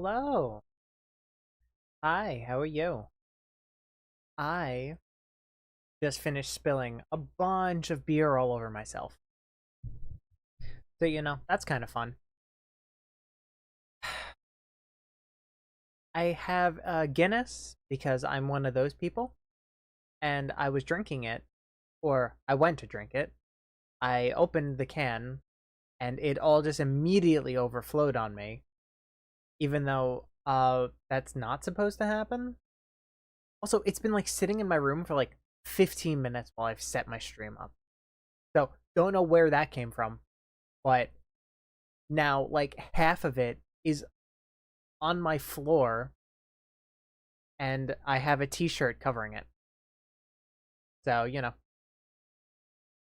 Hello. Hi, how are you? I just finished spilling a bunch of beer all over myself. So, that's kind of fun. I have a Guinness because I'm one of those people, and I was drinking it, or I went to drink it. I opened the can, and it all just immediately overflowed on me, even though that's not supposed to happen. Also, it's been like sitting in my room for like 15 minutes while I've set my stream up. So, don't know where that came from, but now like half of it is on my floor and I have a t-shirt covering it. So,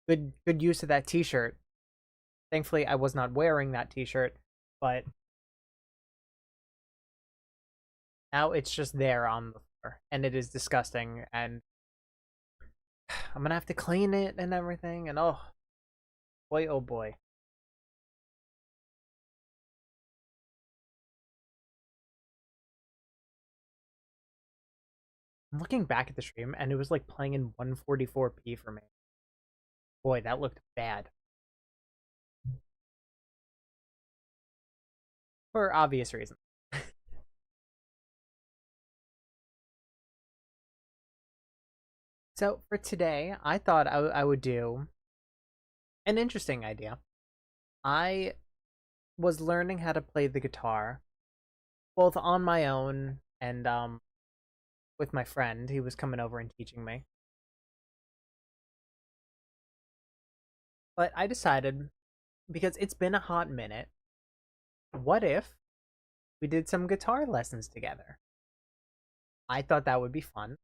good use of that t-shirt. Thankfully, I was not wearing that t-shirt, but now it's just there on the floor and it is disgusting and I'm going to have to clean it and everything and boy oh boy. I'm looking back at the stream and it was like playing in 144p for me. Boy, that looked bad. For obvious reasons. So for today, I thought I would do an interesting idea. I was learning how to play the guitar, both on my own and with my friend. He was coming over and teaching me. But I decided, because it's been a hot minute, what if we did some guitar lessons together? I thought that would be fun.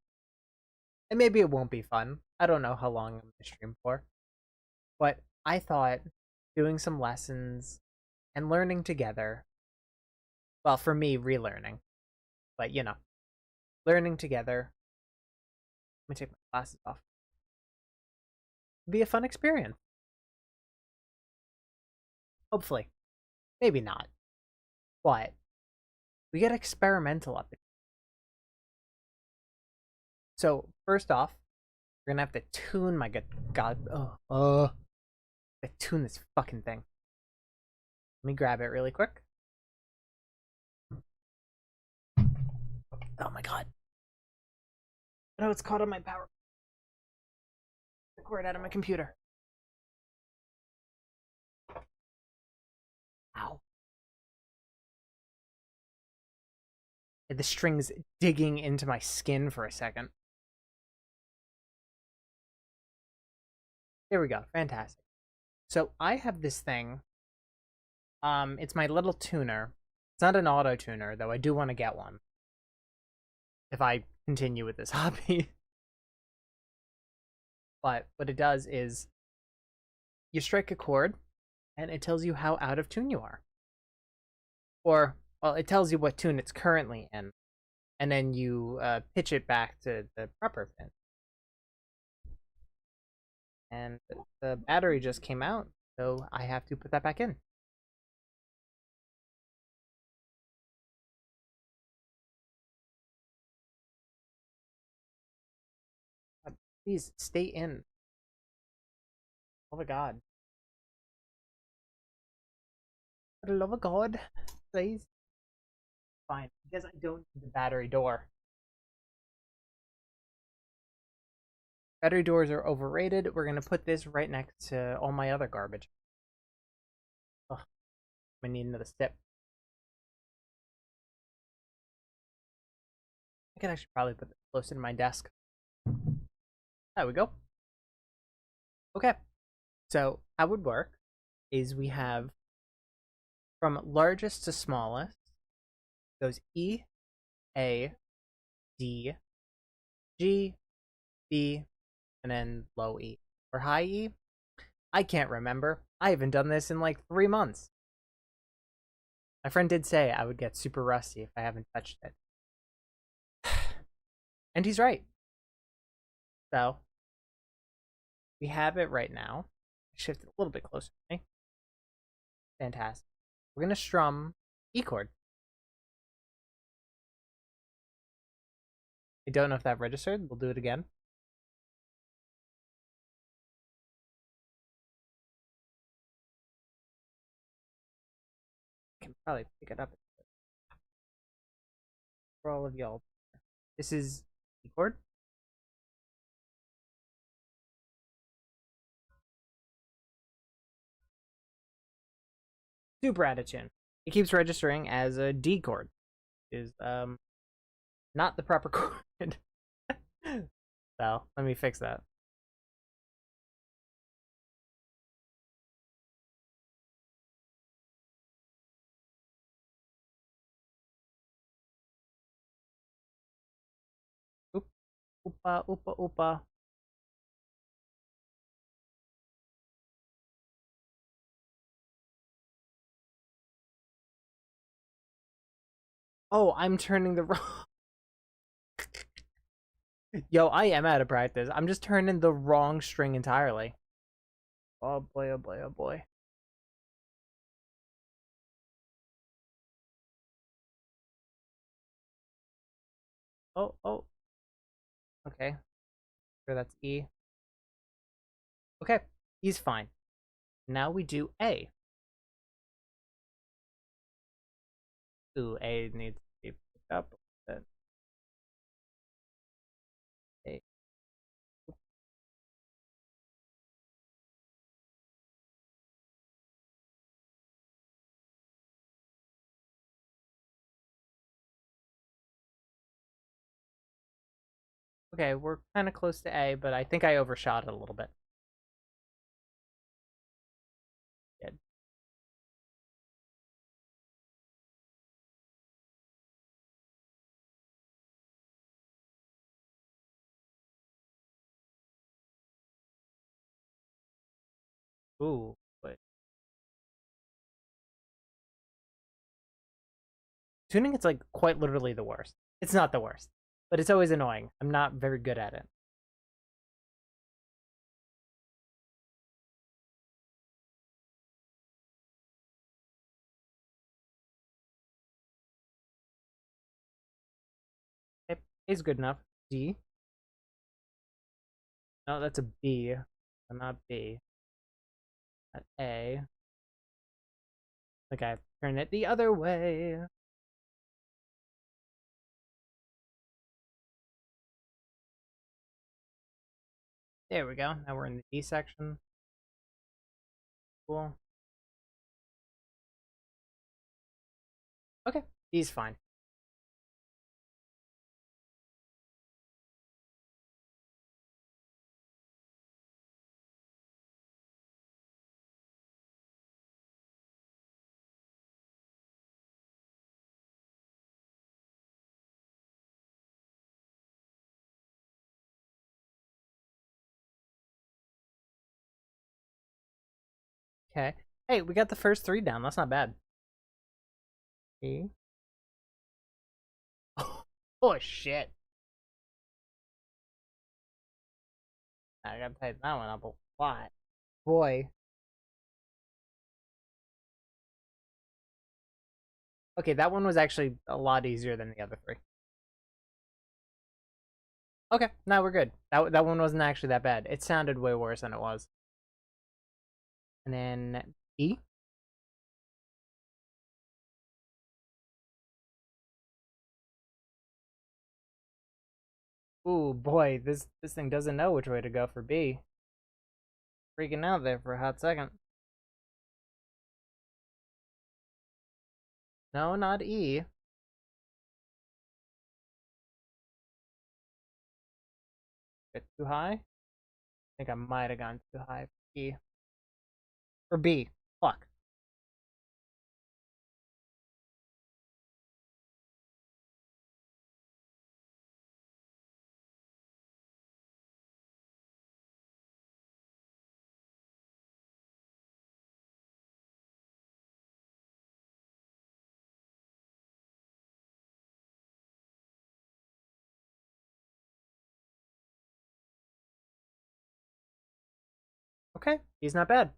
And maybe it won't be fun. I don't know how long I'm going to stream for. But I thought doing some lessons and learning together, well, for me, relearning, but learning together. Let me take my glasses off. It'd be a fun experience. Hopefully. Maybe not. But we get experimental up. So, first off, we're gonna have to tune my tune this fucking thing. Let me grab it really quick. Oh my god. No, it's caught on my power. The cord out of my computer. Ow. The string's digging into my skin for a second. There we go. Fantastic. So I have this thing. It's my little tuner. It's not an auto tuner, though I do want to get one. If I continue with this hobby. But what it does is you strike a chord and it tells you how out of tune you are. Or, well, it tells you what tune it's currently in. And then you pitch it back to the proper pin. And the battery just came out, so I have to put that back in. Please stay in. Oh my god. For the love of God, please. Fine, because I don't need the battery door. Battery doors are overrated. We're gonna put this right next to all my other garbage. Ugh, I need another sip. I could actually probably put this closer to my desk. There we go. Okay, so how it would work is we have from largest to smallest goes E, A, D, G, B, and then low E. Or high E? I can't remember. I haven't done this in like 3 months. My friend did say I would get super rusty if I haven't touched it. And he's right. So, we have it right now. Shift it a little bit closer to me. Fantastic. We're going to strum E chord. I don't know if that registered. We'll do it again. I can probably pick it up for all of y'all. This is the chord. Super out of tune. It keeps registering as a D chord. Is not the proper chord. So let me fix that. Oop, oopa, oopa, oopa. Oh, I'm turning the wrong. Yo, I am out of practice. I'm just turning the wrong string entirely. Oh boy, oh boy, oh boy. Oh, oh. Okay. Sure, that's E. Okay, E's fine. Now we do A. Ooh, A needs to be picked up. A. Okay, we're kind of close to A, but I think I overshot it a little bit. Good. Ooh, but tuning it's like quite literally the worst. It's not the worst, but it's always annoying. I'm not very good at it. Okay, A's good enough. D. No, that's a B. Not B. Not A. Okay, turn it the other way. There we go. Now we're in the D section. Cool. Okay, D's fine. Okay. Hey, we got the first three down. That's not bad. E. Oh shit. I gotta tighten that one up a lot. Boy. Okay, that one was actually a lot easier than the other three. Okay, now we're good. That one wasn't actually that bad. It sounded way worse than it was. And then E. Ooh boy, this thing doesn't know which way to go for B. Freaking out there for a hot second. No, not E. Bit too high. I think I might have gone too high for E. Or B. Fuck. Okay, E's not bad.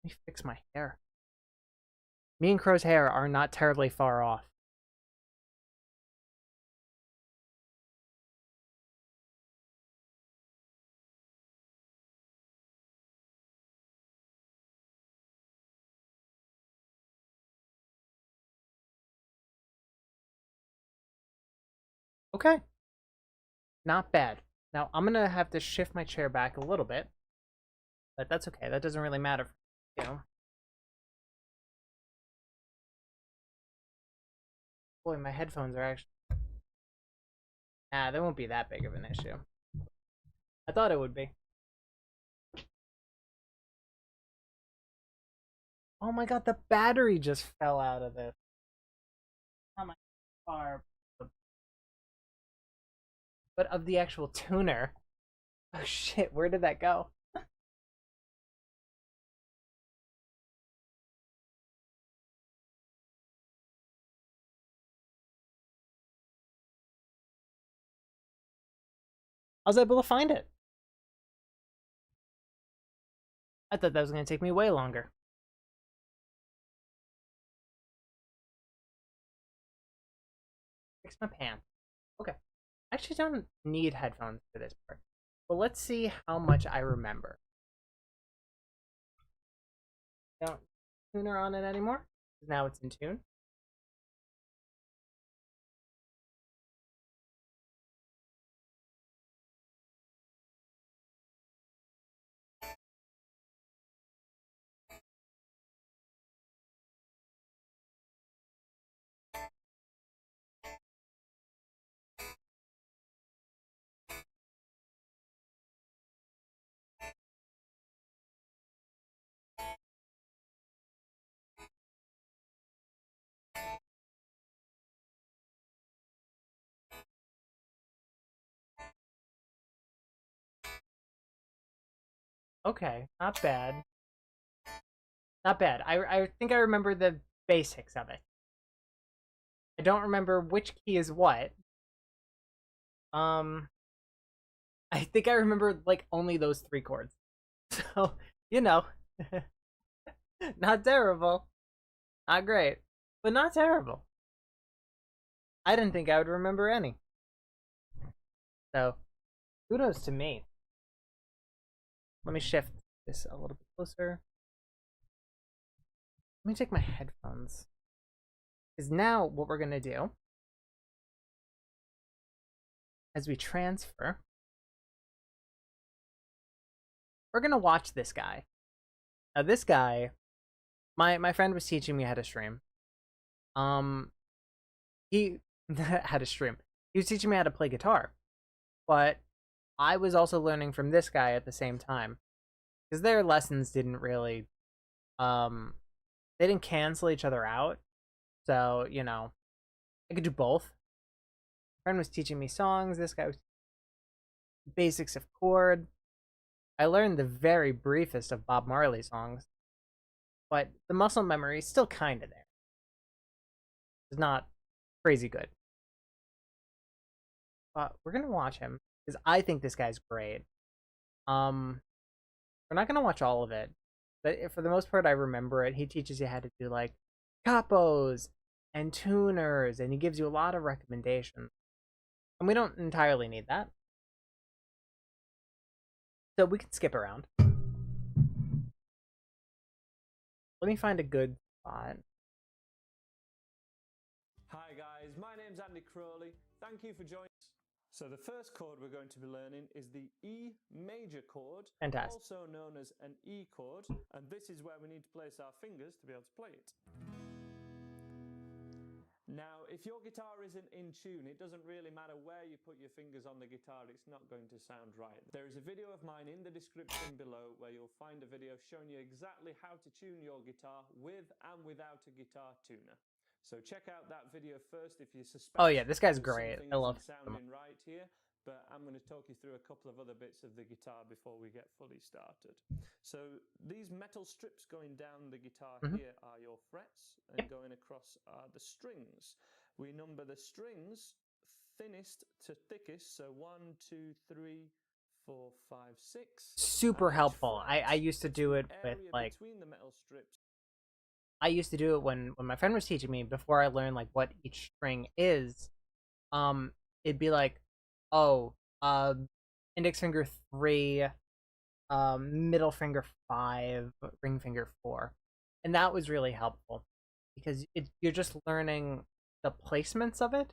Let me fix my hair. Me and Crow's hair are not terribly far off. Okay, not bad. Now I'm gonna have to shift my chair back a little bit, but that's okay. That doesn't really matter, you know. Boy, my headphones are actually. Ah, they won't be that big of an issue. I thought it would be. Oh my god, the battery just fell out of this. Not my car, but of the actual tuner. Oh shit, where did that go? I was able to find it. I thought that was going to take me way longer. Fix my pants. Okay. I actually don't need headphones for this part. But let's see how much I remember. Don't tuner on it anymore. Now it's in tune. Okay, not bad. Not bad. I think I remember the basics of it. I don't remember which key is what. Um, I think I remember like only those three chords. So, you know, not terrible. Not great, but not terrible. I didn't think I would remember any. So, kudos to me. Let me shift this a little bit closer. Let me take my headphones. Because now what we're going to do, as we transfer, we're going to watch this guy. Now, this guy, my friend was teaching me how to stream. He how to stream. He was teaching me how to play guitar. But I was also learning from this guy at the same time. Because their lessons didn't really they didn't cancel each other out. So, you know, I could do both. My friend was teaching me songs, this guy was basics of chord. I learned the very briefest of Bob Marley songs, but the muscle memory is still kind of there. It's not crazy good. But we're gonna watch him because I think this guy's great. Um, we're not gonna watch all of it, but for the most part, I remember it. He teaches you how to do like capos and tuners, and he gives you a lot of recommendations. And we don't entirely need that, so we can skip around. Let me find a good spot. Hi guys, my name's Andy Crowley. Thank you for joining. So the first chord we're going to be learning is the E major chord, Fantastic. also known as an E chord, and this is where we need to place our fingers to be able to play it. Now, if your guitar isn't in tune, it doesn't really matter where you put your fingers on the guitar, it's not going to sound right. There is a video of mine in the description below where you'll find a video showing you exactly how to tune your guitar with and without a guitar tuner. So check out that video first if you suspect Oh yeah, this guy's that great. something I love isn't him. sounding right here, but I'm going to talk you through a couple of other bits of the guitar before we get fully started. So these metal strips going down the guitar here are your frets, and going across are the strings. We number the strings thinnest to thickest, so 1, 2, 3, 4, 5, 6. Super helpful. I used to do it with like between the metal strips. I used to do it when my friend was teaching me before I learned like what each string is. It'd be like, oh, index finger 3, middle finger 5, ring finger 4, and that was really helpful because you're just learning the placements of it,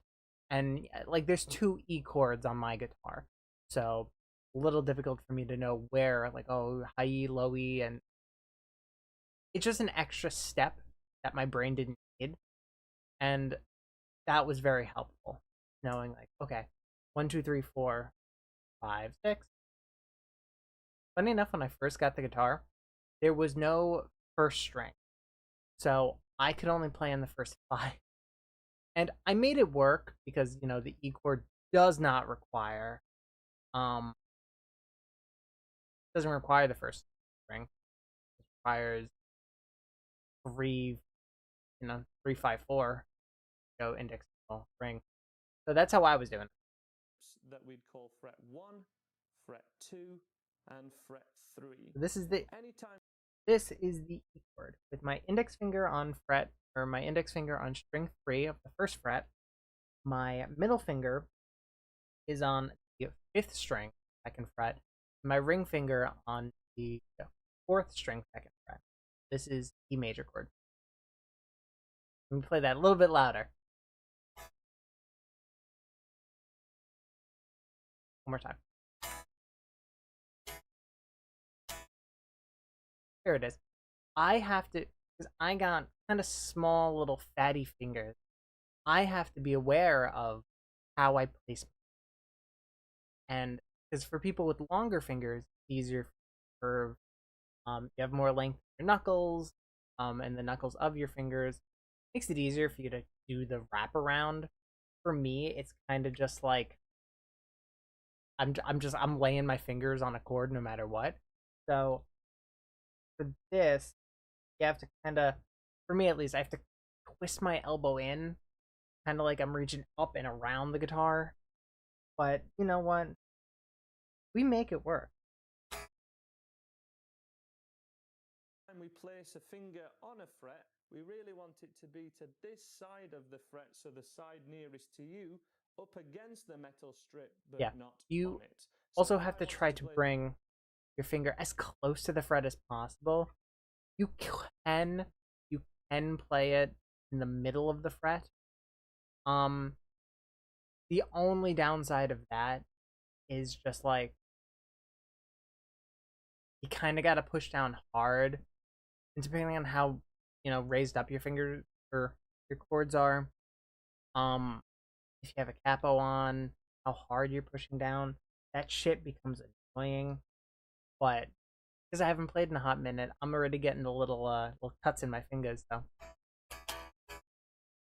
And like there's two E chords on my guitar, so a little difficult for me to know where, like, oh, high E, low E, and it's just an extra step that my brain didn't need, and that was very helpful. Knowing like, okay, 1, 2, 3, 4, 5, 6. Funny enough, when I first got the guitar, there was no first string, so I could only play on the first five. And I made it work because the E chord does not require um doesn't require the first string. It requires three, 3, 5, 4, index ring. So that's how I was doing it. That we'd call fret 1, fret 2, and fret 3. So this is the Anytime E chord with my index finger on fret, or my index finger on string 3 of the first fret. My middle finger is on the fifth string, second fret. My ring finger on the fourth string, second fret. This is E major chord. Let me play that a little bit louder. One more time. Here it is. I have to, because I got kind of small little fatty fingers, I have to be aware of how I place. And because for people with longer fingers, it's easier for you have more length in your knuckles, and the knuckles of your fingers makes it easier for you to do the wraparound. For me, it's kind of just like I'm laying my fingers on a chord no matter what. So for this, you have to kind of, for me at least, I have to twist my elbow in, kind of like I'm reaching up and around the guitar. But you know what? We make it work. when we place a finger on a fret, we really want it to be to this side of the fret, so the side nearest to you, up against the metal strip, but Yeah. not You on it. also have to try to bring your finger as close to the fret as possible. You can you can play it in the middle of the fret. The only downside of that is just like you kind of got to push down hard, and depending on how raised up your fingers or your chords are, um, if you have a capo on, how hard you're pushing down, that shit becomes annoying. But because I haven't played in a hot minute, I'm already getting the little cuts in my fingers. So,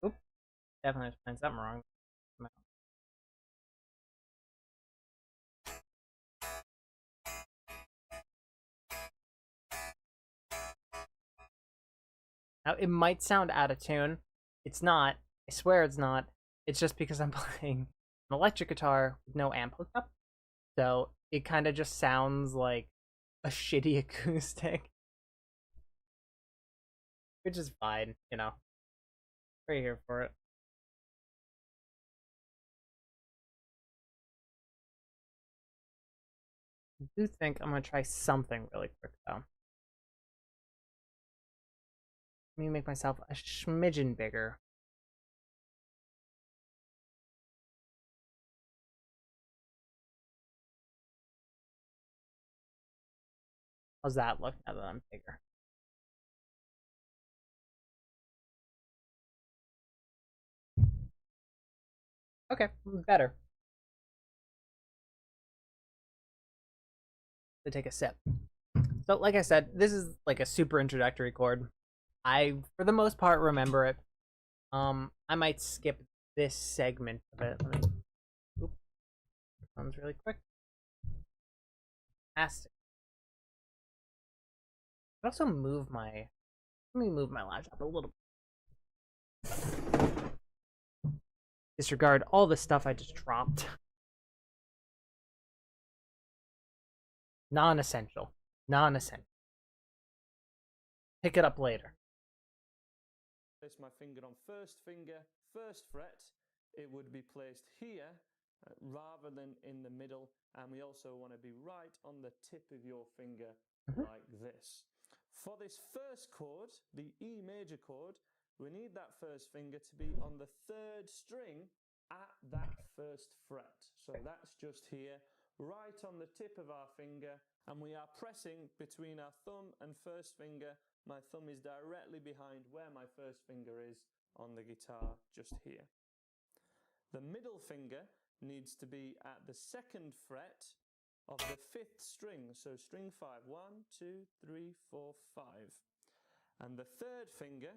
oop, definitely playing something wrong. Now it might sound out of tune. It's not. I swear it's not. It's just because I'm playing an electric guitar with no amp hooked up. So it kind of just sounds like a shitty acoustic. Which is fine, Right here for it. I do think I'm gonna try something really quick though. Let me make myself a smidgen bigger. How's that look now that I'm bigger? Okay, better. To take a sip. So, like I said, this is like a super introductory chord. I, for the most part, remember it. I might skip this segment of it. Let me. Oop. Comes really quick. Fantastic. I also move my. Let me move my laptop a little. Disregard all the stuff I just dropped. Non-essential. Non-essential. Pick it up later. Place my finger on first finger, first fret. It would be placed here rather than in the middle, and we also want to be right on the tip of your finger like this. For this first chord, the E major chord, we need that first finger to be on the third string at that first fret. So that's just here, right on the tip of our finger, and we are pressing between our thumb and first finger. My thumb is directly behind where my first finger is on the guitar, just here. The middle finger needs to be at the second fret of the fifth string, so string 5, 1, 2, 3, 4, 5. And the third finger,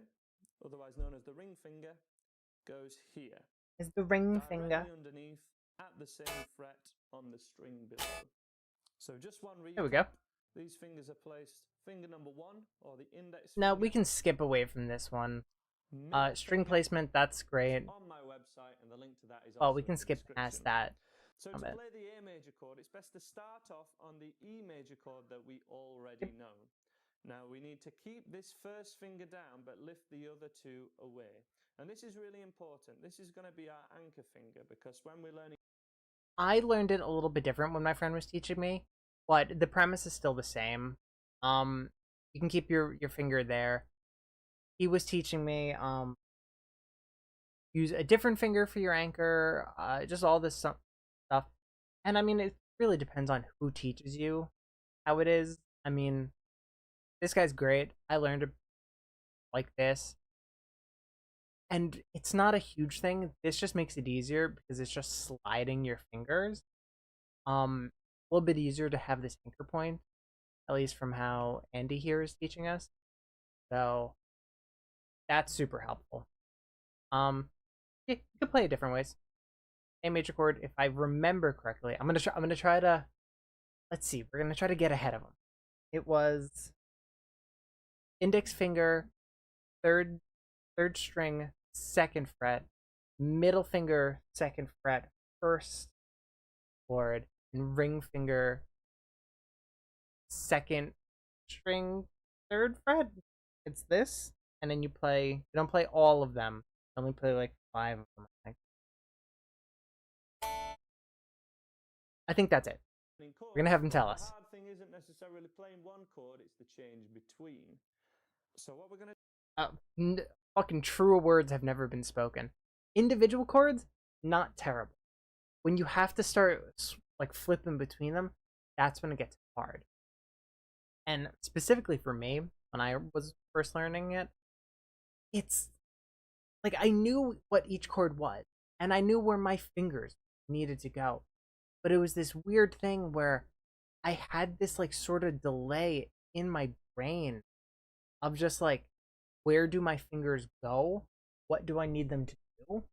otherwise known as the ring finger, goes here. Is the ring directly finger underneath at the same fret on the string below. So just one recap. There we go. These fingers are placed finger number 1, or the index finger. Now we can skip away from this one. String placement, that's great. On my website, and the link to that is Oh, also we can in the skip past description. that. So to play the A major chord, it's best to start off on the E major chord that we already know. Now we need to keep this first finger down, but lift the other two away. And this is really important. This is going to be our anchor finger, because when we're learning... I learned it a little bit different when my friend was teaching me, but the premise is still the same. You can keep your finger there. He was teaching me, use a different finger for your anchor, just all this stuff. And I mean, it really depends on who teaches you how it is. I mean, this guy's great. I learned it like this. And it's not a huge thing. This just makes it easier because it's just sliding your fingers. A little bit easier to have this anchor point, at least from how Andy here is teaching us. So that's super helpful. Yeah, you can play it different ways. A major chord, if I remember correctly, I'm gonna try to, let's see, we're gonna try to get ahead of him. It was index finger, third string, second fret, middle finger, second fret, first chord, and ring finger, second string, third fret. It's this, and then you don't play all of them. You only play like 5 of them, I think. I think that's it. We're gonna have him tell us. The hard thing isn't necessarily playing one chord, it's the change between. So what we're gonna... fucking truer words have never been spoken. Individual chords, not terrible. When you have to start like flipping between them, that's when it gets hard. And specifically for me, when I was first learning it, it's like I knew what each chord was, and I knew where my fingers needed to go. But it was this weird thing where I had this like sort of delay in my brain of just like, where do my fingers go? What do I need them to do?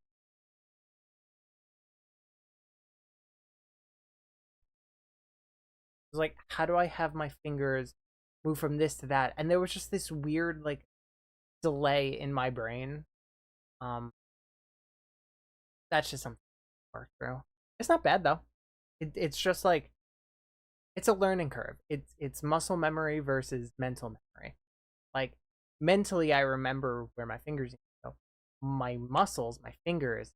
It was like, how do I have my fingers move from this to that? And there was just this weird like delay in my brain. That's just something to work through. It's not bad though. It's just like, it's a learning curve. It's muscle memory versus mental memory. Like, mentally, I remember where my fingers need to go. My muscles, my fingers,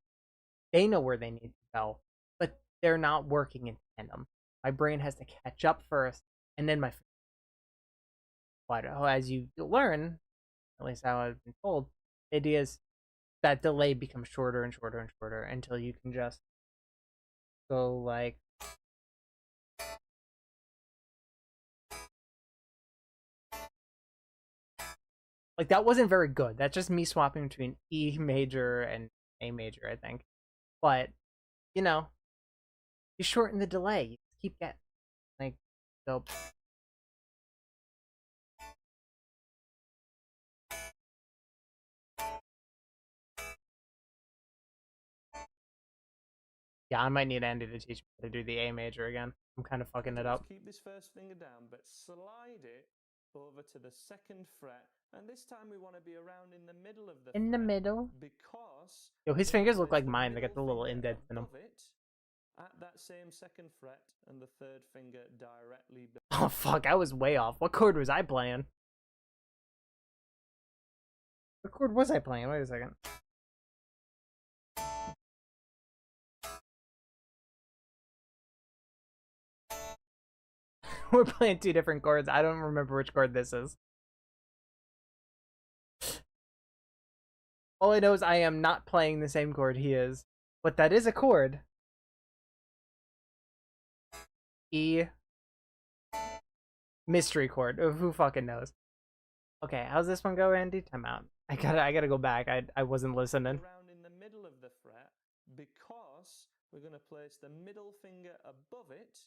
they know where they need to go, but they're not working in tandem. My brain has to catch up first, and then my fingers. But as you learn, at least how I've been told, the idea is that delay becomes shorter and shorter and shorter until you can just go like... Like, that wasn't very good. That's just me swapping between E major and A major, I think. But, you know, you shorten the delay. You keep getting, like, so... Yeah, I might need Andy to teach me how to do the A major again. I'm kind of fucking it up. Keep this first finger down, but slide it over to the second fret, and this time we want to be around in the middle of the in the middle, because yo, his fingers look like mine. They got the little indents in them. At that same second fret, and the third finger directly. Oh fuck, I was way off. What chord was I playing? What chord was I playing? Wait a second. We're playing 2 different chords. I don't remember which chord this is. All I know is I am not playing the same chord he is. but that is a chord. E mystery chord. Who fucking knows? Okay, how's this one go, Andy? Time out. I gotta go back. I wasn't listening. Around in the middle of the fret because we're going to place the middle finger above it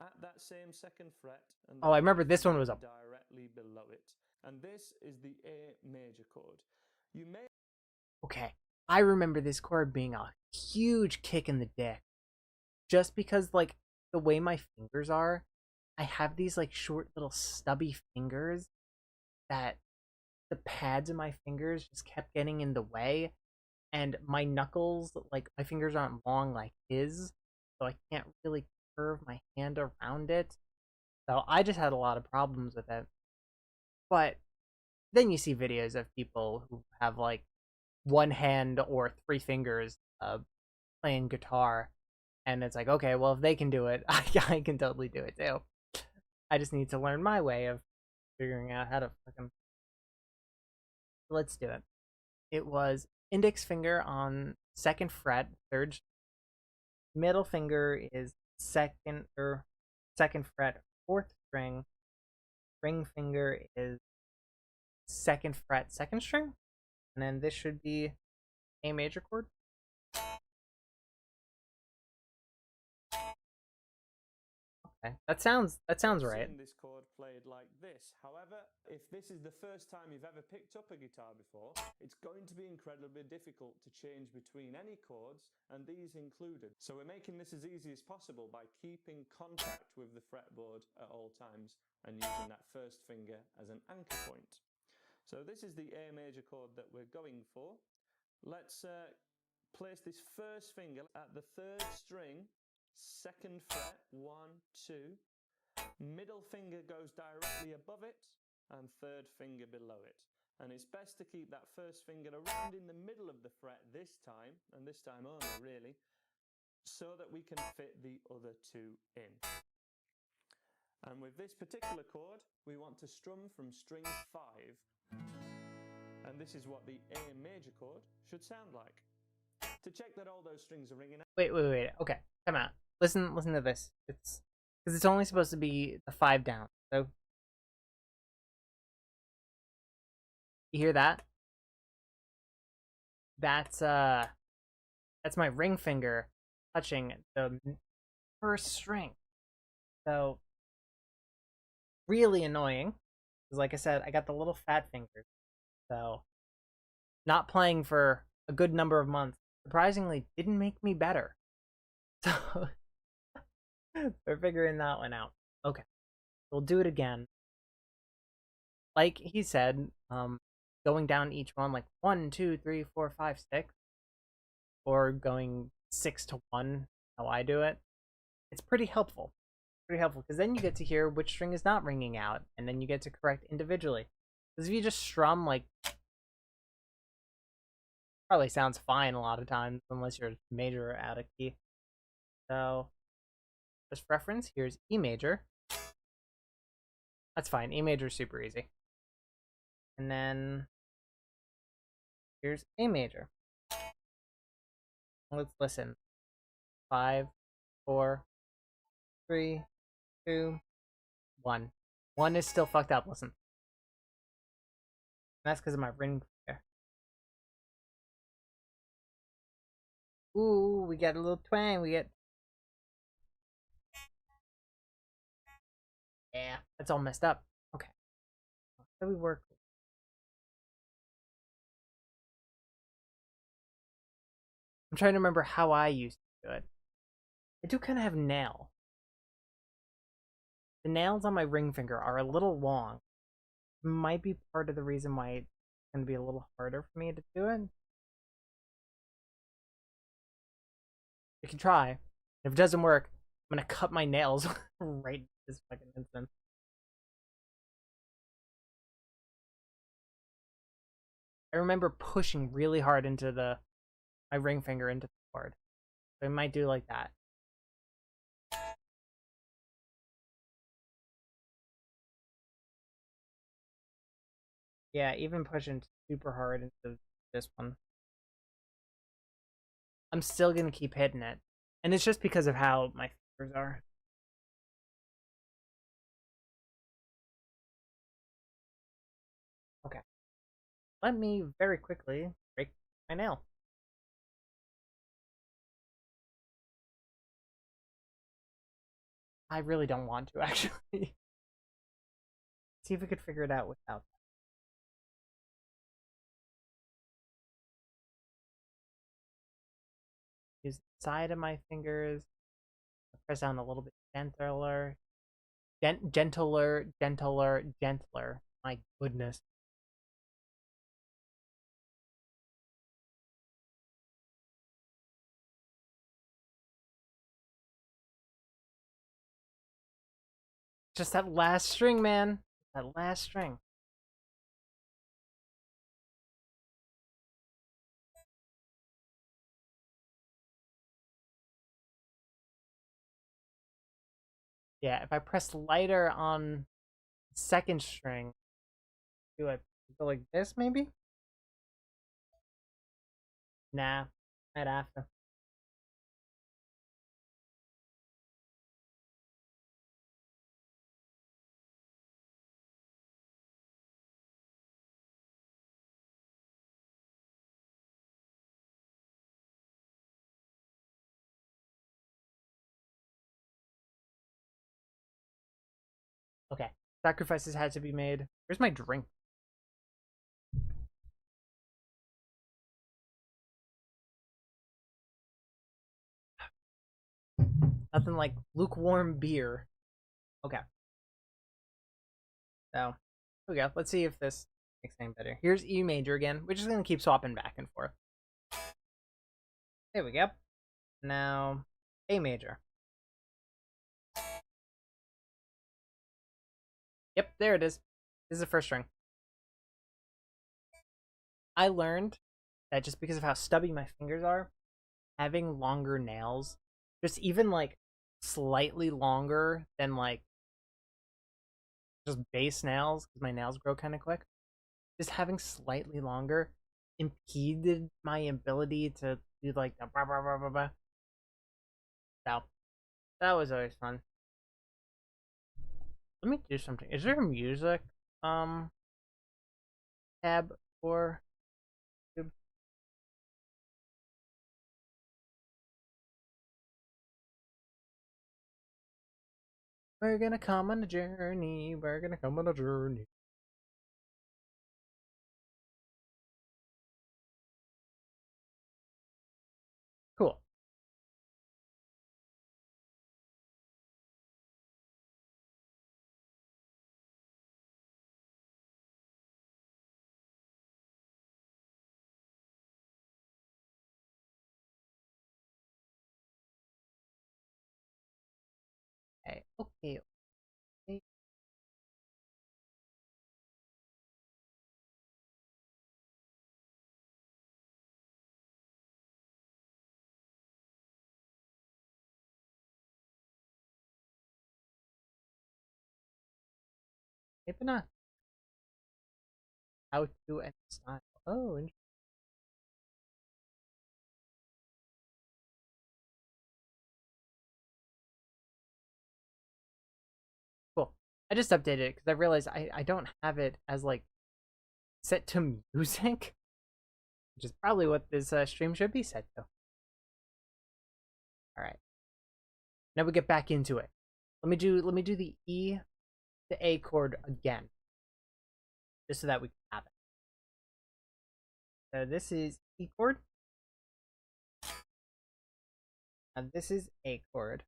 at that same second fret and the Oh, I remember third this one finger was a. directly below it. And this is the A major chord. You may Okay, I remember this chord being a huge kick in the dick, just because like the way my fingers are, I have these like short little stubby fingers that the pads of my fingers just kept getting in the way, and my knuckles, like my fingers aren't long like his, so I can't really curve my hand around it. So I just had a lot of problems with it. But then you see videos of people who have like one hand or three fingers playing guitar, and it's like, okay, well, if they can do it, I can totally do it too. I just need to learn my way of figuring out how to fucking. Let's do it. It was index finger on second fret, third. Middle finger is second fret, fourth string. Ring finger is second fret, second string, and then this should be A major chord. Okay, that sounds right. seen this chord played like this. However, if this is the first time you've ever picked up a guitar before, it's going to be incredibly difficult to change between any chords, and these included. So we're making this as easy as possible by keeping contact with the fretboard at all times and using that first finger as an anchor point. So this is the A major chord that we're going for. Let's place this first finger at the third string, second fret, 1, 2. Middle finger goes directly above it, and third finger below it. And it's best to keep that first finger around in the middle of the fret this time, and this time only really, so that we can fit the other two in. And with this particular chord, we want to strum from string 5. And this is what the A major chord should sound like. To check that all those strings are ringing out. Wait. Okay, come out. Listen to this. It's because it's only supposed to be the 5 down. So you hear that? That's my ring finger touching the first string. So really annoying. Because like I said, I got the little fat fingers. So not playing for a good number of months surprisingly didn't make me better. So we're figuring that one out. Okay. We'll do it again. Like he said, going down each one like 1, 2, 3, 4, 5, 6, or going 6 to 1, how I do it. It's pretty helpful. Pretty helpful because then you get to hear which string is not ringing out, and then you get to correct individually. Because if you just strum like, probably sounds fine a lot of times unless you're major or out of key. So, just reference, here's E major. That's fine. E major is super easy. And then here's A major. Let's listen. 5, 4, 3, 2, 1. 1 is still fucked up. Listen. That's because of my ring finger. Ooh, we get a little twang. We get. Yeah, that's all messed up. Okay. How do we work? I'm trying to remember how I used to do it. I do kind of have nail. The nails on my ring finger are a little long. Might be part of the reason why it's going to be a little harder for me to do it. You can try. If it doesn't work, I'm going to cut my nails right this fucking instant. I remember pushing really hard into my ring finger into the board. So I might do like that. Yeah, even pushing super hard into this one. I'm still gonna keep hitting it. And it's just because of how my fingers are. Okay. Let me very quickly break my nail. I really don't want to, actually. See if we could figure it out without that. Use the side of my fingers. Press down a little bit gentler. Gentler, gentler, gentler. My goodness. Just that last string, man. That last string. Yeah, if I press lighter on second string, do I go like this maybe? Nah, I'd have to. Okay, sacrifices had to be made. Where's my drink? Nothing like lukewarm beer. Okay, so here we go. Let's see if this makes anything better. Here's E major again. We're just gonna keep swapping back and forth. There we go. Now A major. Yep, there it is. This is the first string. I learned that just because of how stubby my fingers are, having longer nails, just even like slightly longer than like just base nails, because my nails grow kind of quick, just having slightly longer impeded my ability to do like the blah blah blah blah blah. So that was always fun. Let me do something. Is there a music um tab for YouTube? We're gonna come on a journey. We're gonna come on a journey. Cool. Okay. Okay. Okay. Maybe not. How to and style. Oh, cool. I just updated it because I realized I don't have it as like set to music, which is probably what this stream should be set to. All right, now we get back into it. Let me do the E to A chord again, just so that we can have it. So this is E chord, and this is A chord.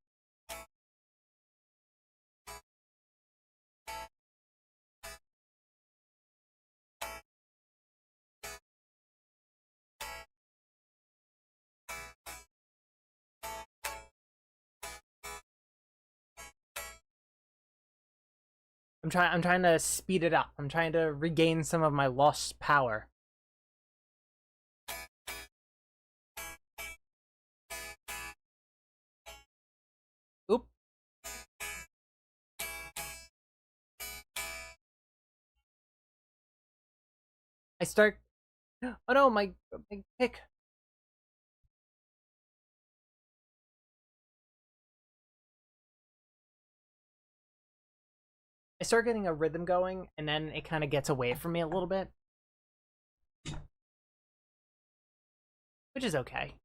I'm trying to speed it up. I'm trying to regain some of my lost power. Oop. I start. Oh no, my pick. I start getting a rhythm going, and then it kind of gets away from me a little bit, which is okay.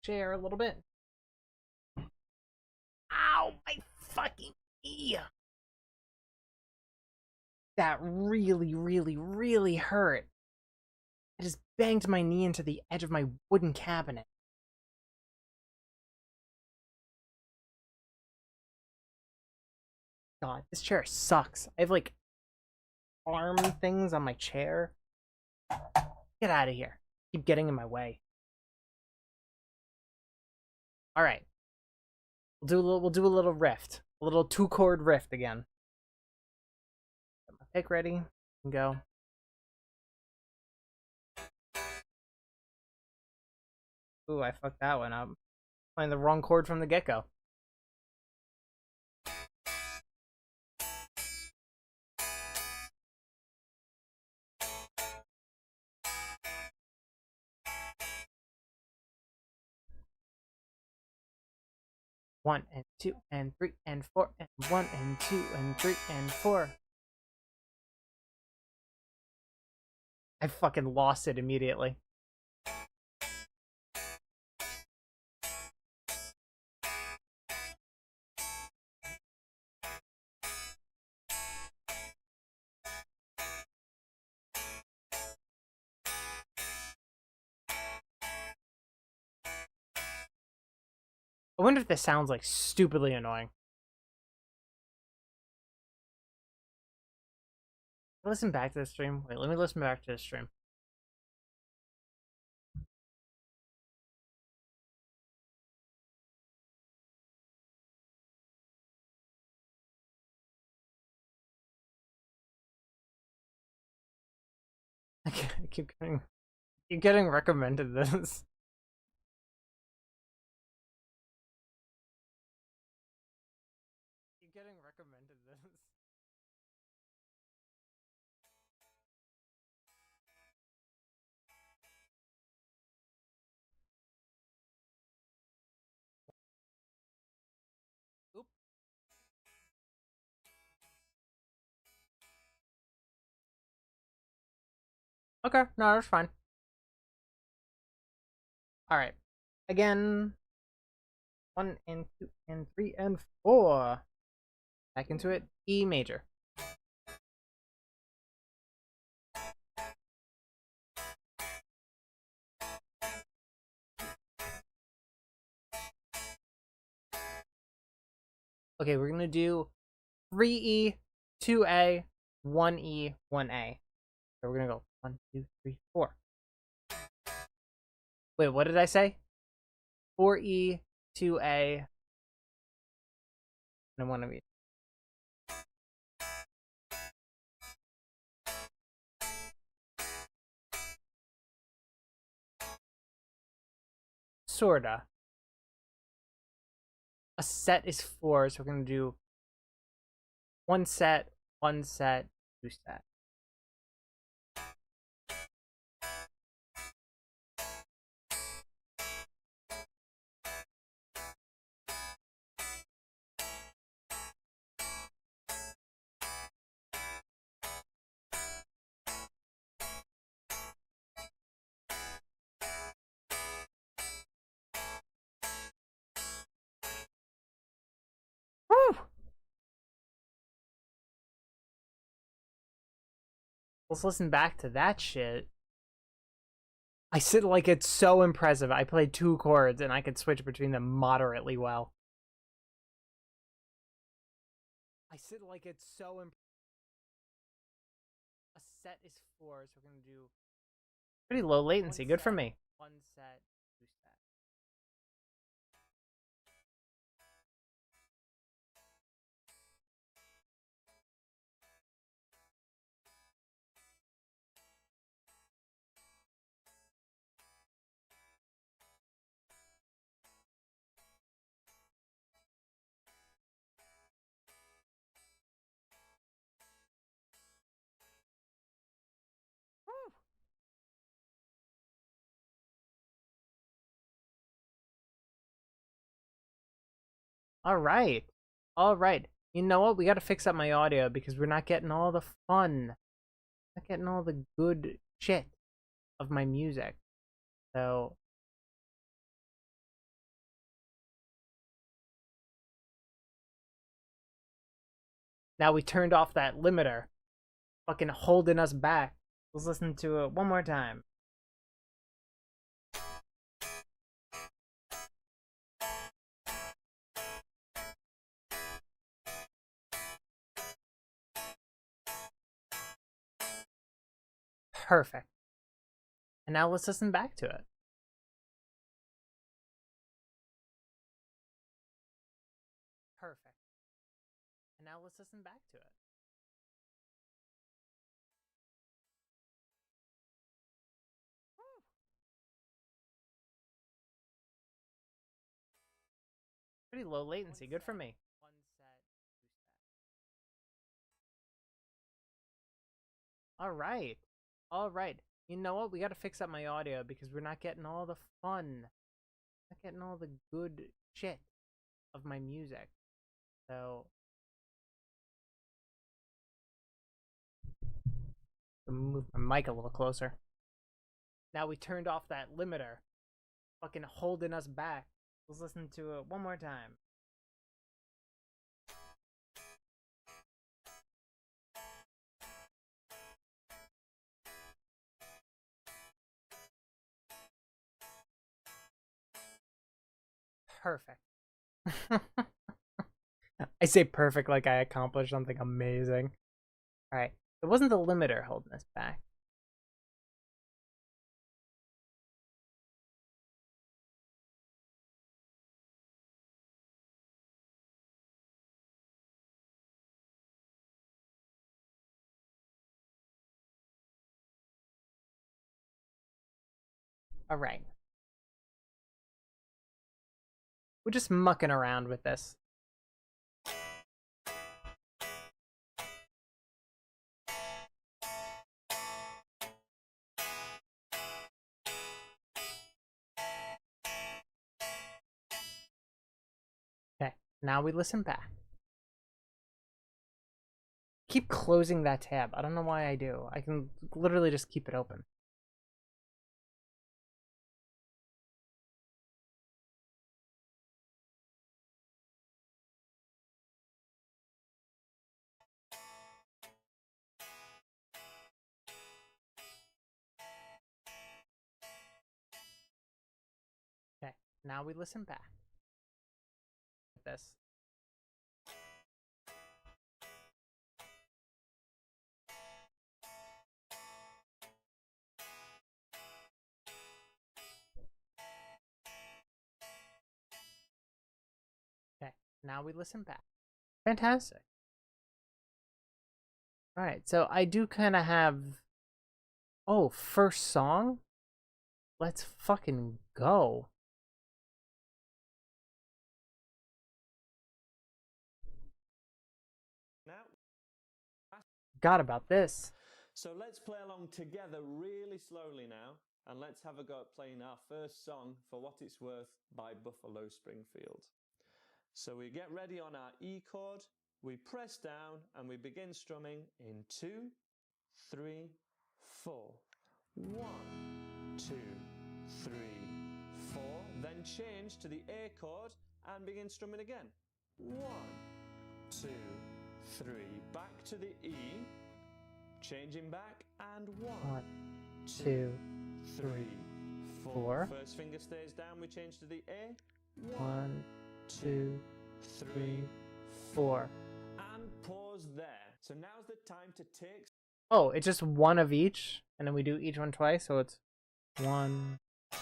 Share a little bit. Ow, my fucking knee. That really, really, really hurt. I just banged my knee into the edge of my wooden cabinet. God, this chair sucks. I have like arm things on my chair. Get out of here. Keep getting in my way. All right. We'll do a little rift. A little 2-chord rift again. Get my pick ready and go. Ooh, I fucked that one up. Playing the wrong chord from the get-go. One and two and three and four and 1 and 2 and 3 and 4. I fucking lost it immediately. I wonder if this sounds like stupidly annoying. Listen back to the stream. Wait, let me listen back to the stream. I keep getting recommended this. Keep getting recommended this. Oop. Okay, no, that's fine. All right. Again, 1 and 2 and 3 and 4. Back into it. E major. Okay, we're gonna do 3E, 2A, 1E, 1A. So we're gonna go 1, 2, 3, 4. Wait, what did I say? 4E, 2A, and 1 of each. Sorta. A set is 4, so we're gonna do 1 set, 1 set, 2 set. Woo! Let's listen back to that shit. I said like it's so impressive. I played 2 chords and I could switch between them moderately well. I said like it's so a set is 4, so we're gonna do pretty low latency. Good for me. 1 set, 2 set. Woo! All right. All right. You know what? We gotta fix up my audio because we're not getting all the fun. Not getting all the good shit of my music. So now we turned off that limiter. Fucking holding us back. Let's listen to it one more time. Perfect. And now let's listen back to it. Perfect. And now let's listen back to it. Pretty low latency. Good for me. One set, two set. All right. All right. You know what? We got to fix up my audio because we're not getting all the fun. Not getting all the good shit of my music. So move my mic a little closer. Now we turned off that limiter. Fucking holding us back. Let's listen to it one more time. Perfect. I say perfect like I accomplished something amazing. Alright. It wasn't the limiter holding us back. Alright. We're just mucking around with this. Okay, now we listen back. Keep closing that tab. I don't know why I do. I can literally just keep it open. Okay, now we listen back. This. Okay, now we listen back. Fantastic. Alright, so I do kind of have... Oh, first song? Let's fucking go. Now, Forgot about this. so let's play along together really slowly now, and let's have a go at playing our first song, For What It's Worth, by Buffalo Springfield. So we get ready on our E chord, we press down, and we begin strumming in 2, 3, 4. 1, 2, 3, 4. Then change to the A chord and begin strumming again. 1, 2, 3. Back to the E. Changing back, and 1, 2, 3, 4. First finger stays down, we change to the A. 1, 2, 3, 4. And pause there. So now's the time to take... Oh, it's just one of each, and then we do each one twice, so it's 1, 2.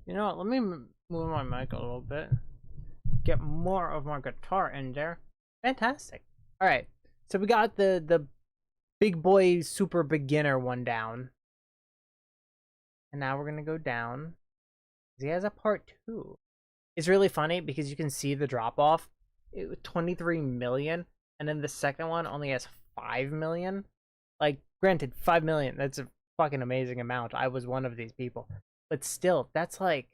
You know what? Let me move my mic a little bit. Get more of my guitar in there. Fantastic. All right. So we got the big boy super beginner one down. And now we're going to go down. He has a part 2. It's really funny because you can see the drop off. It was 23 million, and then the second one only has 5 million. Like, granted, 5 million, that's a fucking amazing amount. I was one of these people. But still, that's like,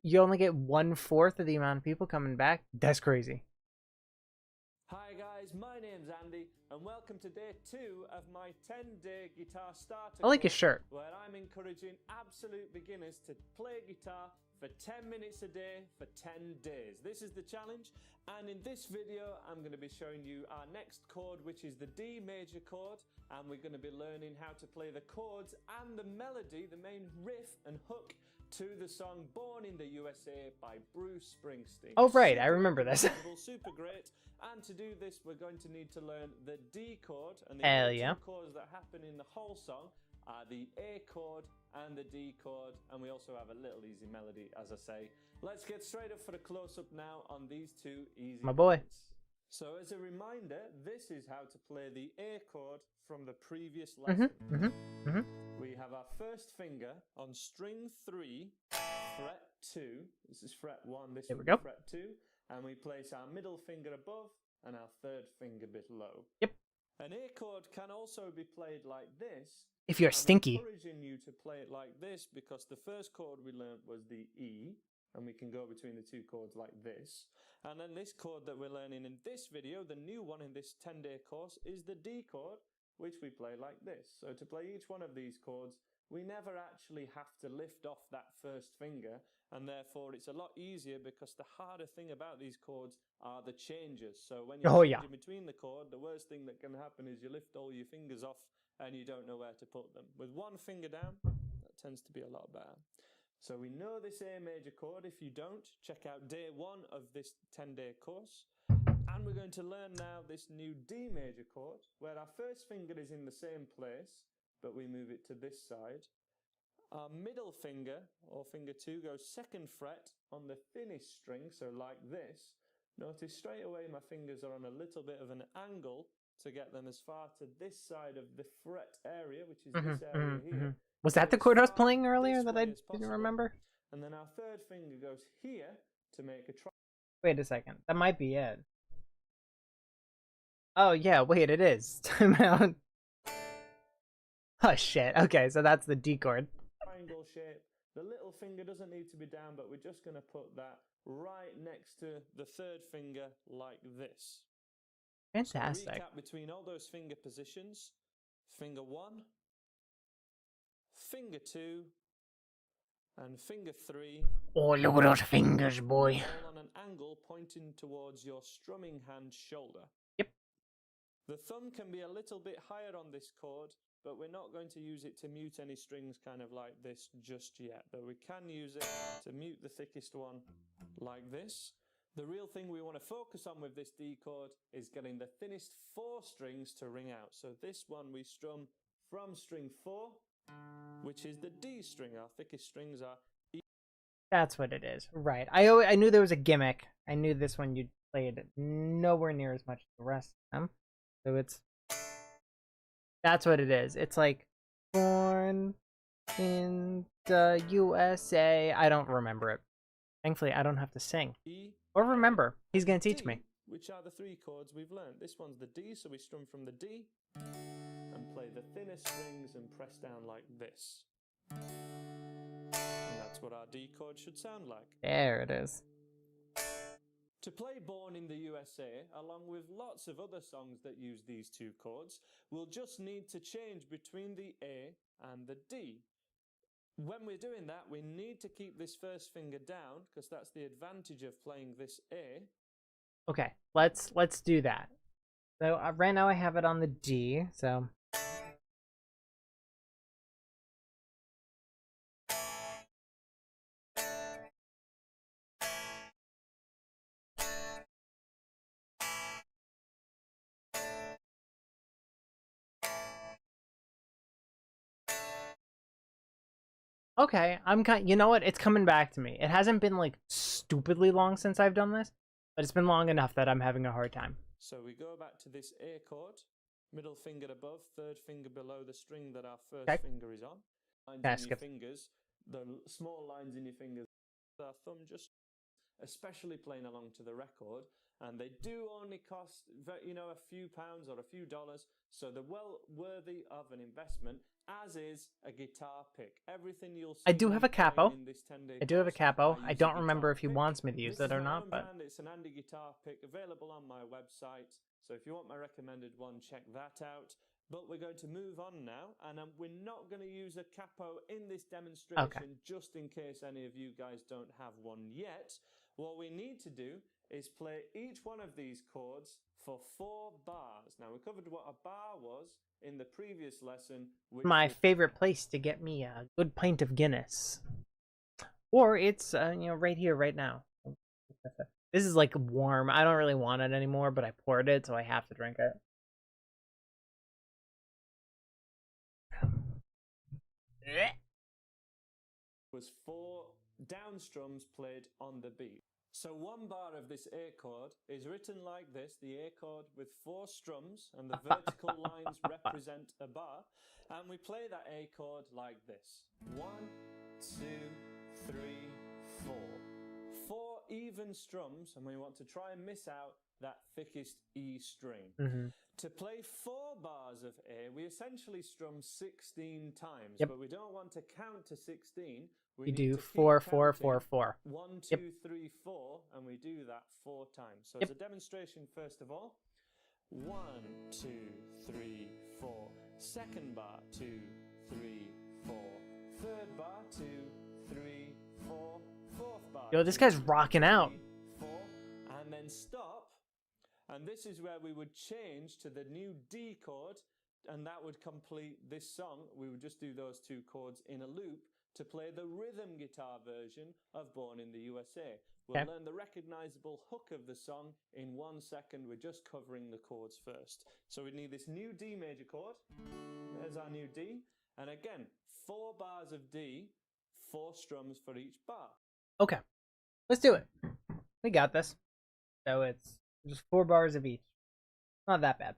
you only get 1/4 of the amount of people coming back. That's crazy. Hi guys, my name's Andy, and welcome to day 2 of my 10-day guitar starter I like his course, shirt. where I'm encouraging absolute beginners to play guitar for 10 minutes a day for 10 days. This is the challenge, and in this video I'm going to be showing you our next chord, which is the D major chord, and we're going to be learning how to play the chords and the melody, the main riff and hook, to the song Born in the USA by Bruce Springsteen. Oh, right, super I remember this. super great. And to do this, we're going to need to learn the D chord, and the Hell only yeah. two chords that happen in the whole song are the A chord and the D chord, and we also have a little easy melody, as I say. Let's get straight up for a close-up now on these two easy My boy. chords. So as a reminder, this is how to play the A chord from the previous lesson. We have our first finger on string 3, fret 2. This is fret 1, this would be fret 2. And we place our middle finger above and our third finger below. Yep. An A chord can also be played like this. If you're stinky. I'm encouraging you to play it like this because the first chord we learned was the E, and we can go between the two chords like this. And then this chord that we're learning in this video, the new one in this 10-day course, is the D chord, which we play like this. So to play each one of these chords, we never actually have to lift off that first finger, and therefore it's a lot easier because the harder thing about these chords are the changes. So when you're changing between the chord, the worst thing that can happen is you lift all your fingers off and you don't know where to put them. With one finger down, that tends to be a lot better. So we know this A major chord. If you don't, check out day 1 of this 10-day course. And we're going to learn now this new D major chord, where our first finger is in the same place, but we move it to this side. Our middle finger, or finger 2, goes 2nd fret on the thinnest string, so like this. Notice straight away my fingers are on a little bit of an angle to get them as far to this side of the fret area, which is this area here. Was that the chord I was playing earlier that I didn't remember? And then our third finger goes here to make a tri. Wait a second. That might be it. Oh, yeah, wait, it is. Time out. Oh, shit. Okay, so that's the D chord. Triangle shape. The little finger doesn't need to be down, but we're just going to put that right next to the third finger like this. Fantastic. So recap between all those finger positions. Finger 1, finger 2, and finger 3. Oh, look at those fingers, boy. All on an angle pointing towards your strumming hand shoulder. Yep. The thumb can be a little bit higher on this chord, but we're not going to use it to mute any strings kind of like this just yet. Though we can use it to mute the thickest one like this. The real thing we want to focus on with this D chord is getting the thinnest 4 strings to ring out. So this one we strum from string 4, which is the D string. Our thickest strings are E. That's what it is. Right. I knew there was a gimmick. I knew this one you played nowhere near as much as the rest of them. So that's what it is. It's like Born in the USA. I don't remember it. Thankfully, I don't have to sing. E, or remember. He's going to teach D, me. Which are the 3 chords we've learned. This one's the D, so we strum from the D and play the thinnest strings and press down like this. And that's what our D chord should sound like. There it is. To play Born in the USA, along with lots of other songs that use these 2 chords, we'll just need to change between the A and the D. When we're doing that, we need to keep this first finger down, because that's the advantage of playing this A. Okay, let's do that. So right now I have it on the D, so... Okay, you know what? It's coming back to me. It hasn't been like stupidly long since I've done this, but it's been long enough that I'm having a hard time. So we go back to this A chord, middle finger above, third finger below the string that our first finger is on. Lines in your fingers, the small lines in your fingers, our thumb just, especially playing along to the record, and they do only cost, you know, a few pounds or a few dollars, so they're well worthy of an investment, as is a guitar pick. Everything you'll see I do have a capo. in this 10-day I do have a capo. I don't remember if he pick. wants me to use it or not, but brand. It's an Andy guitar pick available on my website. So if you want my recommended one, check that out. But we're going to move on now, and we're not going to use a capo in this demonstration, just in case any of you guys don't have one yet. What we need to do is play each one of these chords for 4 bars. Now, we covered what a bar was in the previous lesson. My favorite place to get me a good pint of Guinness. Or it's, you know, right here, right now. This is like warm. I don't really want it anymore, but I poured it, so I have to drink it. Was 4 down strums played on the beat. So 1 bar of this A chord is written like this, the A chord with 4 strums, and the vertical lines represent a bar, and we play that A chord like this. 1, 2, 3, 4. 4 even strums, and we want to try and miss out that thickest E string. To play 4 bars of A, we essentially strum 16 times, but we don't want to count to 16. We do 4, 4, 4, 4. 1, 2, 3, 4, and we do that 4 times. So as a demonstration, first of all, 1, 2, 3, 4. Second bar, 2, 3, 4. Third bar, 2, 3, 4. Fourth bar. Yo, this guy's rocking out. 4, and then stop. And this is where we would change to the new D chord, and that would complete this song. We would just do those 2 chords in a loop to play the rhythm guitar version of Born in the USA. We'll learn the recognizable hook of the song in 1 second. We're just covering the chords first. So we need this new D major chord. There's our new D. And again, 4 bars of D, 4 strums for each bar. Okay, let's do it. We got this. So it's just 4 bars of each. Not that bad.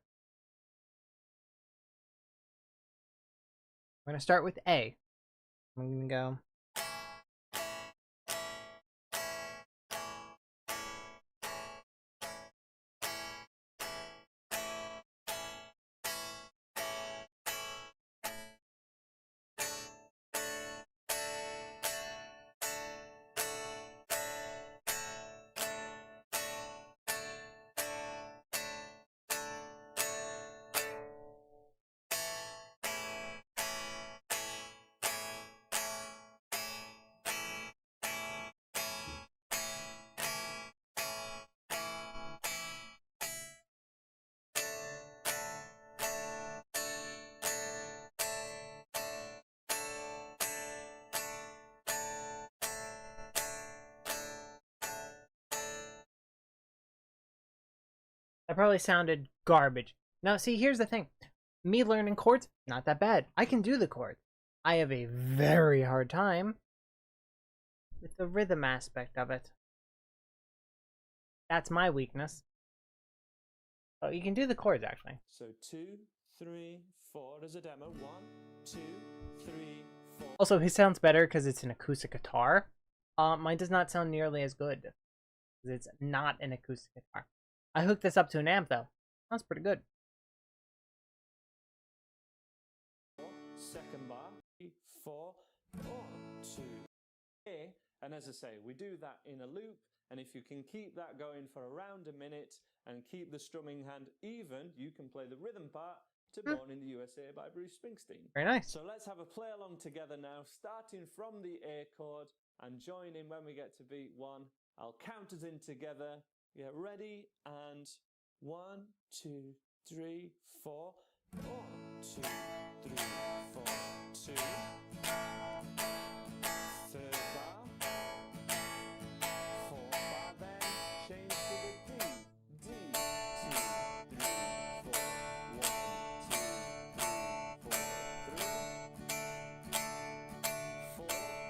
We're going to start with A. I'm going to go. That probably sounded garbage. Now, see, here's the thing. Me learning chords, not that bad. I can do the chords. I have a very hard time with the rhythm aspect of it. That's my weakness. Oh, you can do the chords, actually. So 2, 3, 4 as a demo. 1, 2, 3, 4. Also, his sounds better because it's an acoustic guitar. Mine does not sound nearly as good because it's not an acoustic guitar. I hooked this up to an amp, though. Sounds pretty good. Second bar, 4, 1, 2. And as I say, we do that in a loop, and if you can keep that going for around a minute and keep the strumming hand even, you can play the rhythm part to Born in the USA by Bruce Springsteen. Very nice. So let's have a play along together now, starting from the A chord, and join in when we get to beat 1. I'll count us in together. Get ready, and 1, 2, 3, 4. 1, 2, 3, 4, 2. Third bar. 4th bar, then change to the D. D, 2, 3, 4. 1, 2, 3, 4, 3. 4th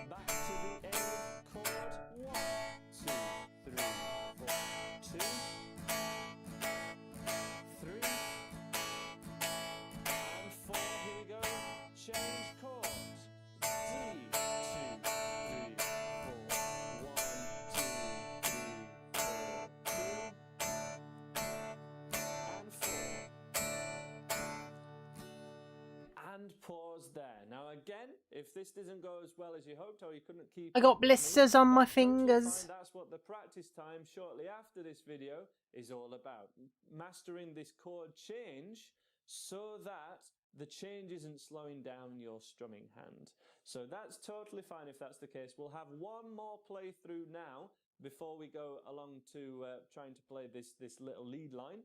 change chords. D, 2, 3, 4, 1, 2, 3, 4, 2, and 4. And pause there. Now again, if this doesn't go as well as you hoped or you couldn't keep I got blisters on my fingers. That's what the practice time shortly after this video is all about. Mastering this chord change so that the change isn't slowing down your strumming hand. So that's totally fine if that's the case. We'll have one more playthrough now before we go along to trying to play this little lead line.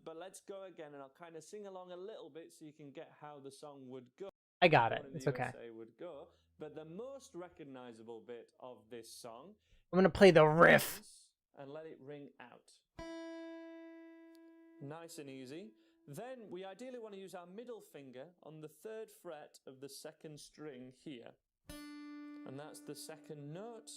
But let's go again, and I'll kind of sing along a little bit so you can get how the song would go. I got it. It's okay. Would go. But the most recognizable bit of this song, I'm gonna play the riff and let it ring out. Nice and easy. Then we ideally want to use our middle finger on the 3rd fret of the 2nd string here. And that's the 2nd note.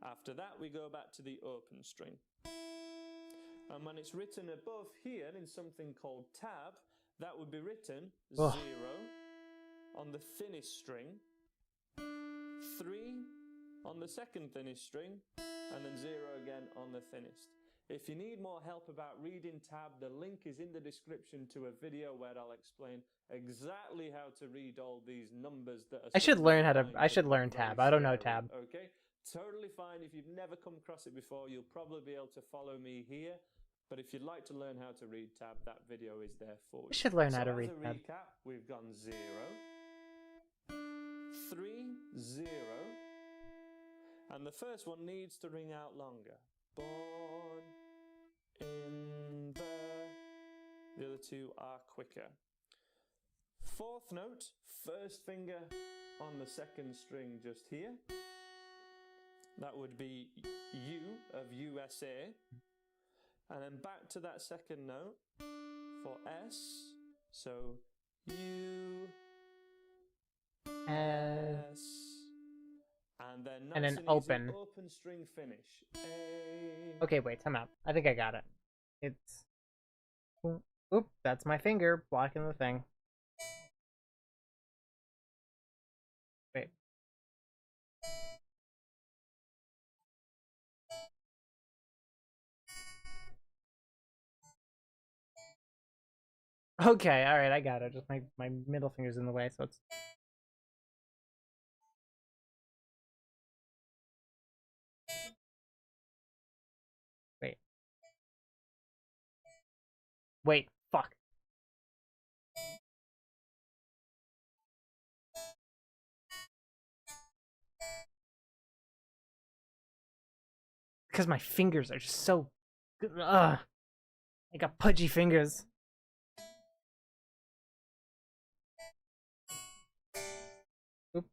After that, we go back to the open string. And when it's written above here in something called tab, that would be written 0 on the thinnest string, 3 on the 2nd thinnest string, and then 0 again on the thinnest. If you need more help about reading tab, the link is in the description to a video where I'll explain exactly how to read all these numbers that are... I should learn tab. I don't know tab. Okay, totally fine. If you've never come across it before, you'll probably be able to follow me here. But if you'd like to learn how to read tab, that video is there for you. I should learn how to read tab. As a recap, we've gone 0, 3, 0, and the first one needs to ring out longer. Born in the other two are quicker. 4th note, 1st finger on the 2nd string just here. That would be U of USA. And then back to that 2nd note for S. So U, S, and then open string finish. A. Okay, wait, time out. I think I got it. It's... Oop, that's my finger blocking the thing. Wait. Okay, alright, I got it. Just my middle finger's in the way, so it's... Wait, fuck. Because my fingers are just so... Ugh. I got pudgy fingers. Oop.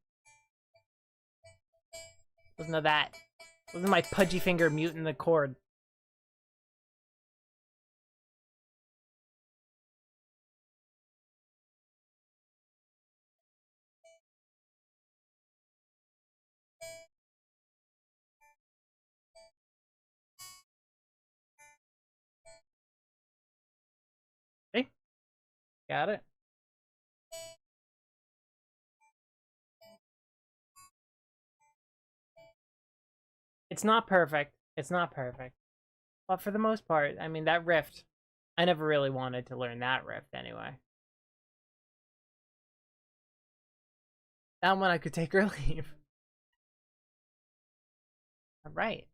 Listen to that. Listen to my pudgy finger muting the chord. Okay. Got it. It's not perfect. It's not perfect. But for the most part, I mean, that riff, I never really wanted to learn that riff anyway. That one I could take or leave. Alright.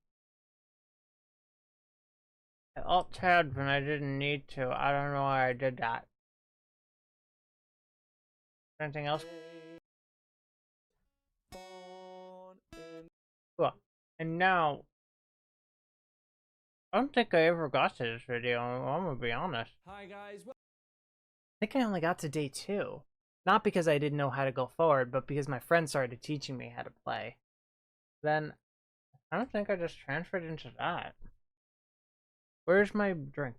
I alt-tabbed when I didn't need to. I don't know why I did that. Anything else? Cool. And now, I don't think I ever got to this video, I'm gonna be honest. Hi guys. I think I only got to day 2. Not because I didn't know how to go forward, but because my friend started teaching me how to play. Then, I don't think I just transferred into that. Where's my drink?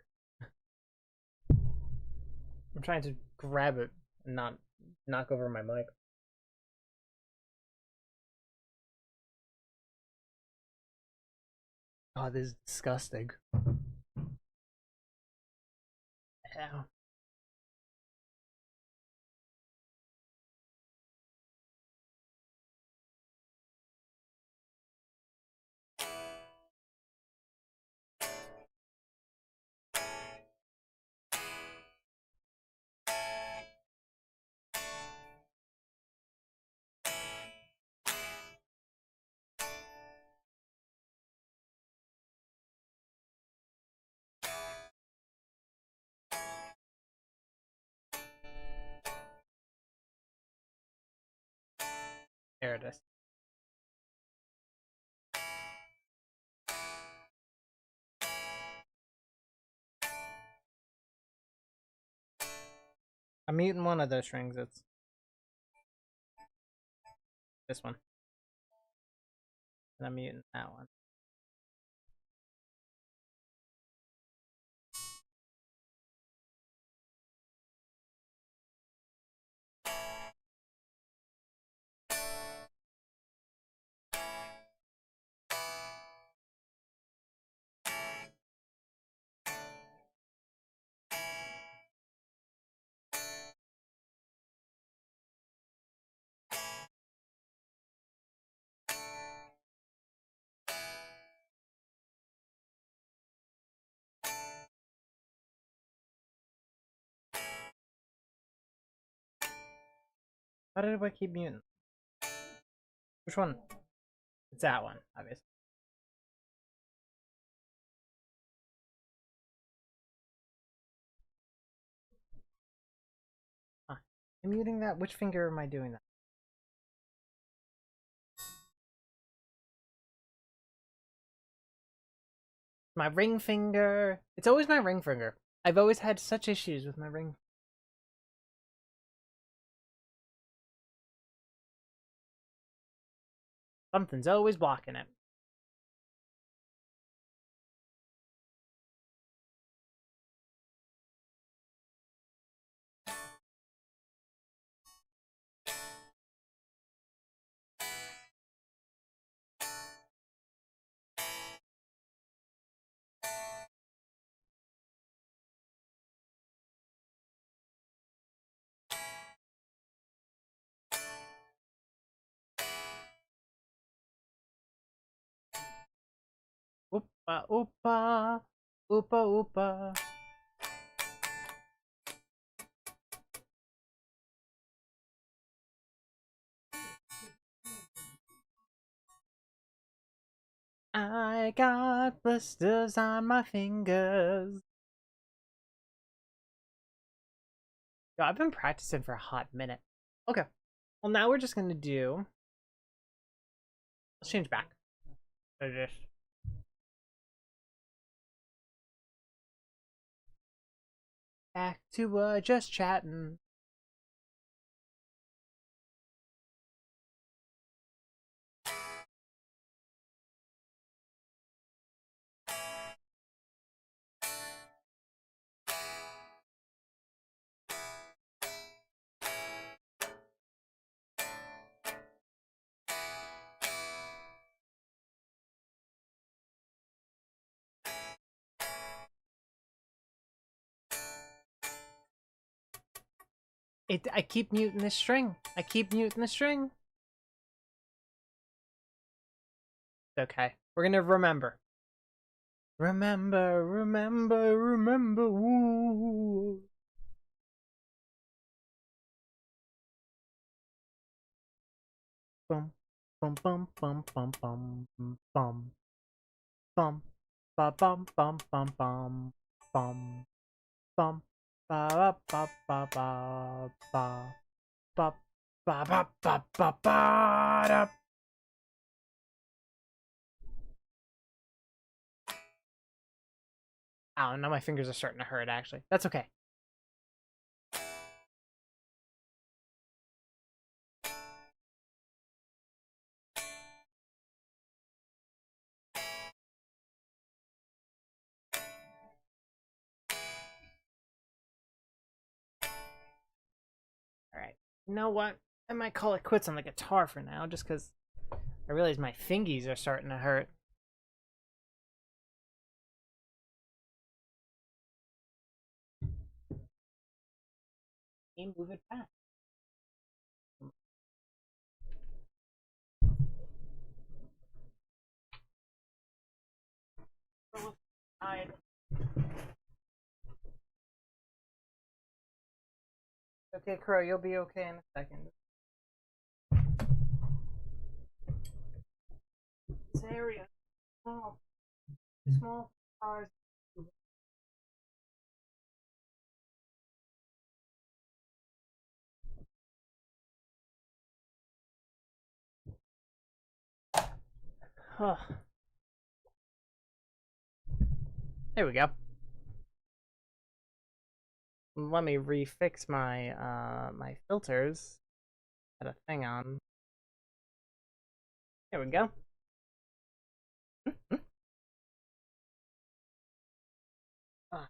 I'm trying to grab it and not knock over my mic. Oh, this is disgusting. Ow. There it is. I'm muting one of those strings. It's this one. And I'm muting that one. How did I keep muting? Which one? It's that one, obviously. Huh. I'm muting that. Which finger am I doing that? My ring finger. It's always my ring finger. I've always had such issues with my ring. Something's always blocking it. Oopa oopa. Oopa oopa. I got blisters on my fingers. Yo, I've been practicing for a hot minute. Okay. Well, now we're just gonna do. Let's change back. Back to just chatting. I keep muting this string. I keep muting the string. Okay. We're gonna remember. Remember, remember, remember. Woo. Bum, bum, bum, bum, bum, bum, bum, bum, ba, bum, bum, bum, bum, bum, bum, ba, ba, ba, ba, ba, ba, ba, ba, ba, ba, ba, da. Ow, now my fingers are starting to hurt, actually. That's okay. Alright. You know what? I might call it quits on the guitar for now, just because I realize my fingies are starting to hurt. Move it back. Okay, Crow, you'll be okay in a second. This area, small, small cars. Oh, there we go. Let me refix my filters. Had a thing on. There we go. Ah,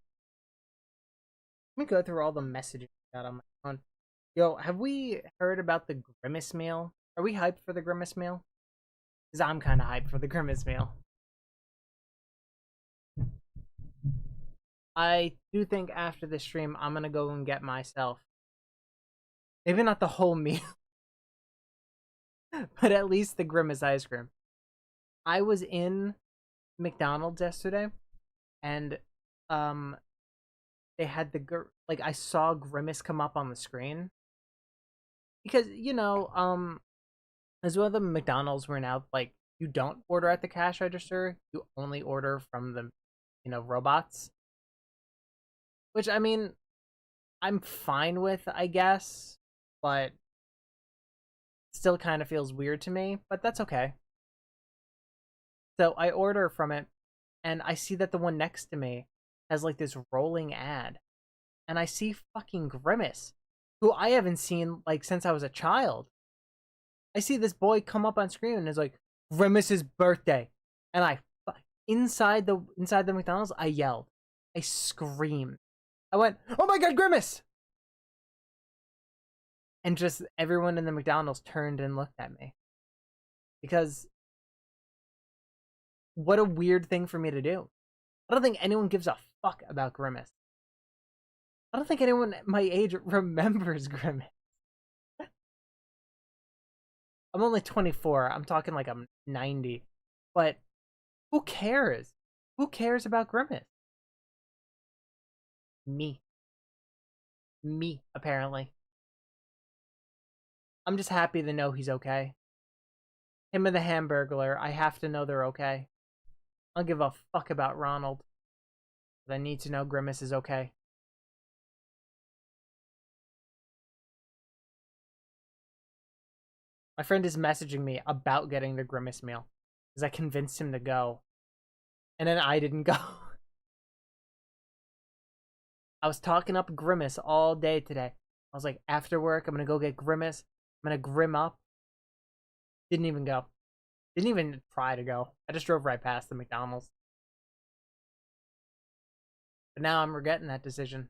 let me go through all the messages I got on my phone. Yo, have we heard about the Grimace meal? Are we hyped for the Grimace meal? Because I'm kind of hyped for the Grimace meal. I do think after the stream, I'm gonna go and get myself. Maybe not the whole meal, but at least the Grimace ice cream. I was in McDonald's yesterday, and um, they had like I saw Grimace come up on the screen because as well the McDonald's were now like you don't order at the cash register, you only order from the robots, which I mean I'm fine with, I guess, but still kind of feels weird to me, but that's okay. So I order from it, and I see that the one next to me has like this rolling ad, and I see fucking Grimace, who I haven't seen like since I was a child. I see this boy come up on screen and is like Grimace's birthday, and inside the McDonald's, I yelled, I screamed, I went, "Oh my god, Grimace!" And just everyone in the McDonald's turned and looked at me because what a weird thing for me to do. I don't think anyone gives a fuck about Grimace. I don't think anyone my age remembers Grimace. I'm only 24. I'm talking like I'm 90. But who cares? Who cares about Grimace? Me. Me, apparently. I'm just happy to know he's okay. Him and the Hamburglar, I have to know they're okay. I don't give a fuck about Ronald. But I need to know Grimace is okay. My friend is messaging me about getting the Grimace meal because I convinced him to go. And then I didn't go. I was talking up Grimace all day today. I was like, after work, I'm going to go get Grimace. I'm going to grim up. Didn't even go. Didn't even try to go. I just drove right past the McDonald's. But now I'm regretting that decision.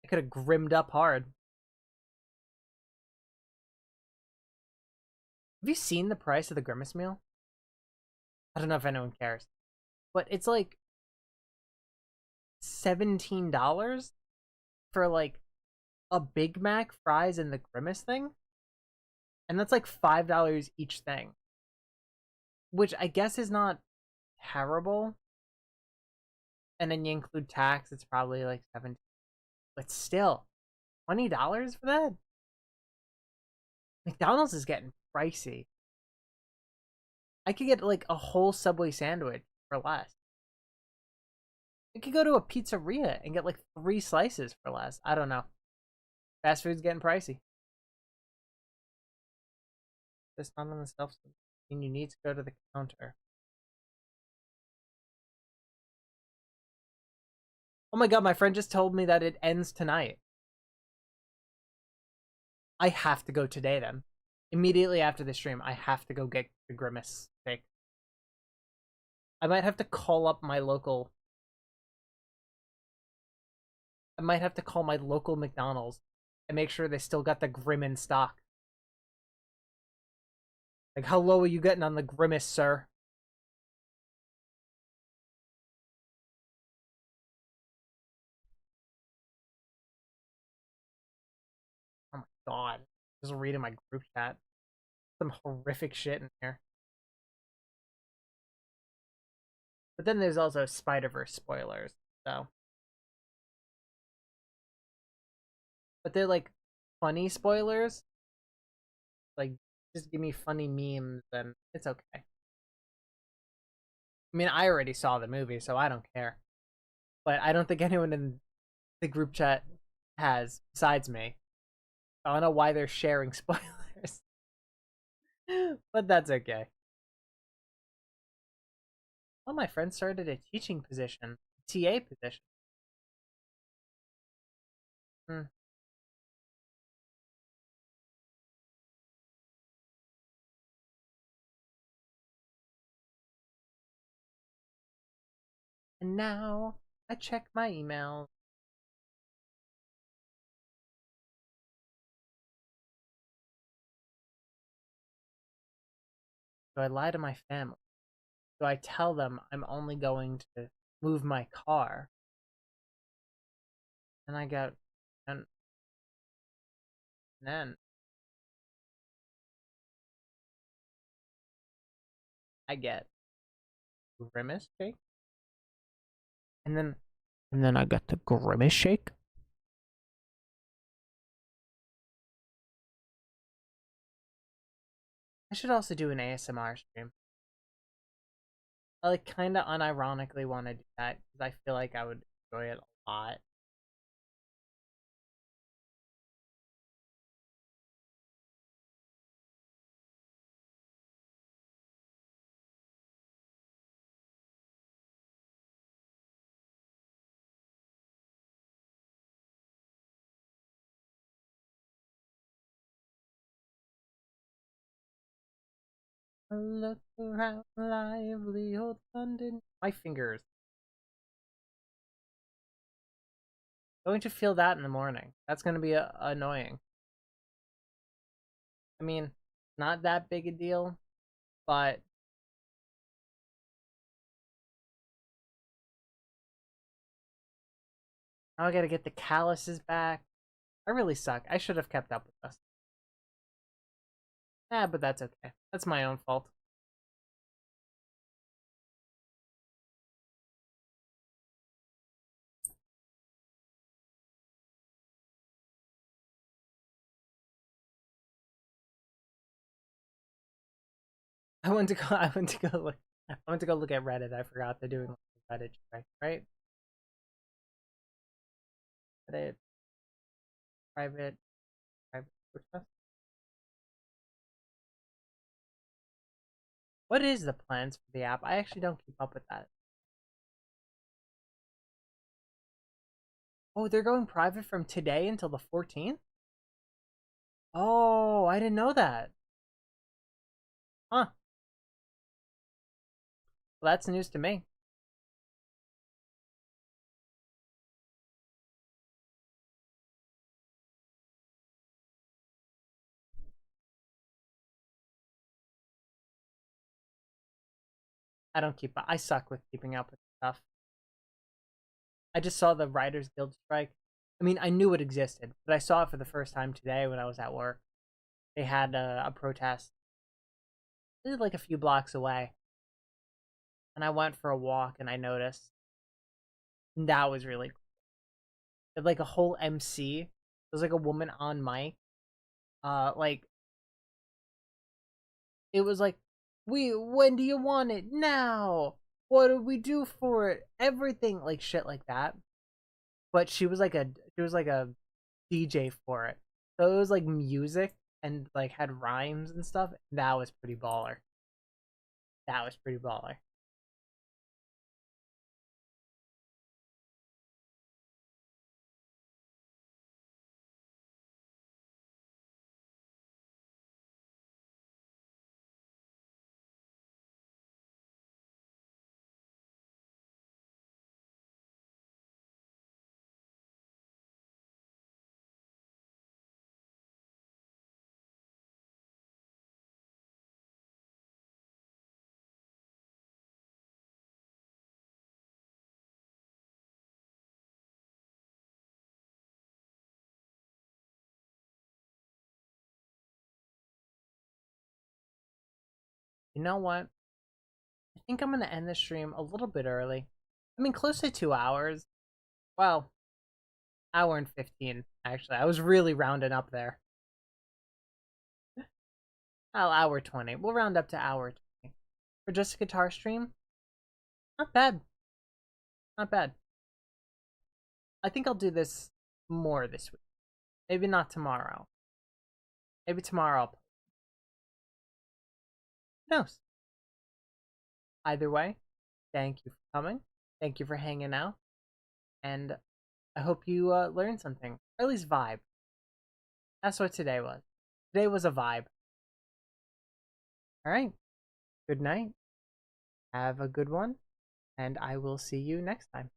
I could have grimmed up hard. Have you seen the price of the Grimace meal? I don't know if anyone cares. But it's like $17 for like a Big Mac, fries, and the Grimace thing. And that's like $5 each thing. Which I guess is not terrible. And then you include tax, it's probably like 17. But still, $20 for that? McDonald's is getting pricey. I could get like a whole Subway sandwich for less. I could go to a pizzeria and get like 3 slices for less. I don't know. Fast food's getting pricey. It's not on the self and you need to go to the counter. Oh my god, my friend just told me that it ends tonight. I have to go today then. Immediately after the stream, I have to go get the Grimace steak. I might have to call up my local. I might have to call my local McDonald's and make sure they still got the Grim in stock. Like, how low are you getting on the Grimace, sir? Oh my god. Just reading my group chat. Some horrific shit in here. But then there's also Spider-Verse spoilers, so. But they're like funny spoilers. Like, just give me funny memes and it's okay. I mean, I already saw the movie, so I don't care. But I don't think anyone in the group chat has, besides me. I don't know why they're sharing spoilers. But that's okay. All my friends started a teaching position, TA position. Hmm. And now I check my email. Do I lie to my family? Do I tell them I'm only going to move my car? And I get, and then I get grimace shake, and then I get the grimace shake. I should also do an ASMR stream. I like kind of unironically want to do that because I feel like I would enjoy it a lot. Look around lively old London. My fingers. Going to feel that in the morning. That's going to be annoying. I mean, not that big a deal, but now I gotta get the calluses back. I really suck. I should have kept up with this. But that's okay. That's my own fault. I went to go. I went to go look. I went to go look at Reddit. I forgot they're doing Reddit check, right? Reddit private private protest. What is the plans for the app? I actually don't keep up with that. Oh, they're going private from today until the 14th? Oh, I didn't know that. Huh. Well, that's news to me. I don't keep. I suck with keeping up with stuff. I just saw the Writers Guild strike. I mean, I knew it existed, but I saw it for the first time today when I was at work. They had a protest like a few blocks away, and I went for a walk and I noticed. And that was really cool. Like a whole MC. There's like a woman on mic. Like it was like, we when do you want it now? What do we do for it? Everything like shit like that. But she was like a DJ for it. So it was like music and like had rhymes and stuff. That was pretty baller. That was pretty baller. You know what? I think I'm gonna end the stream a little bit early. I mean, close to 2 hours. Well, hour and 15. Actually, I was really rounding up there. Oh, hour 20. We'll round up to hour 20 for just a guitar stream. Not bad. Not bad. I think I'll do this more this week. Maybe not tomorrow. Maybe tomorrow. Who knows? Either way, Thank you for coming. Thank you for hanging out. And I hope you learned something, or at least vibe. That's what today was. Today was a vibe. All right. Good night. Have a good one. And I will see you next time.